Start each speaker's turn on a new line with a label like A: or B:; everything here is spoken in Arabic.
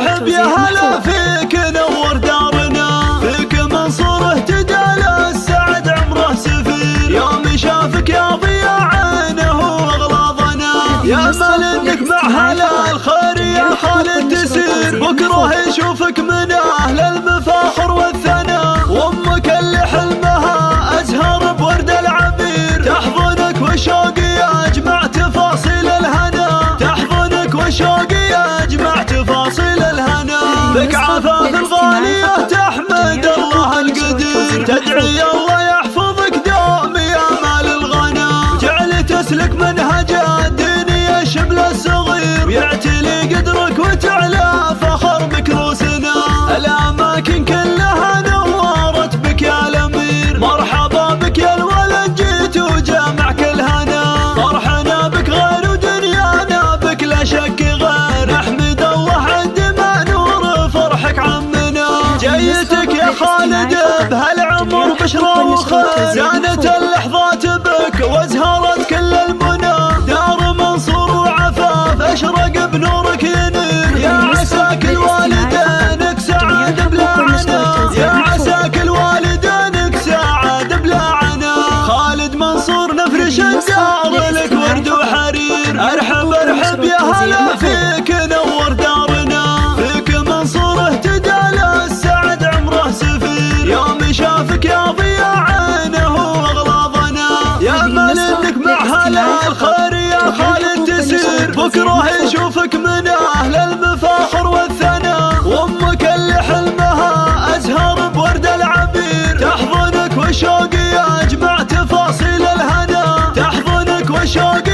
A: برحب يا هلا فيك نور دارنا، فيك منصور اهتدى للسعد عمره سفير، يوم شافك يا ضياء عينه واغلاظنا، يا امل انك مع هلا الخير يا خالد تسير، بكره يشوفك من اهل المفاخر والثنا، وامك اللي حلمها ازهر بورد العبير، تحضنك وشوقي يجمع تفاصيل الهنا، تحضنك وشوقي يجمع تفاصيل الهنا، بك عفاف الغالية تحمد الله القدير، تدعي الله يحفظك دوم يا مال الغنى، جعل تسلك منهج الدين يشمل الصغير، يعتلي قدرك وتعلى فخر بك روسنا، الاماكن كلها نورت بك يا الامير، مرحبا بك يا الولد جيت وجامع كل هنا، فرحنا بك غير ودنيانا بك لا شك غير، نحمد الله عند ما نور فرحك عمنا، جيتك يا خالد بهالعمر بشرى وخير، زانت اللحظات بك وازهرت كل المنى، دار منصور وعفاف اشرق بنورك ينير، يا عسى كل والدينك سعادة بلا عنا، يا عسى كل والدينك سعادة بلا عنا، خالد منصور نفرش الدار لك ورد وحرير، ارحب ارحب يا هلا فيك نور دارنا، فيك منصور اهتدى للسعد عمره سفير، يوم شافك يا ضياء عينه واغلاظنا، يا امل انك مع هلا الخير يا خالد تسير، بكره يشوفك من اهل المفاخر والثنا، وامك اللي حلمها ازهر بورد العبير، تحضنك وشوقي يجمع تفاصيل الهنا، تحضنك وشوقي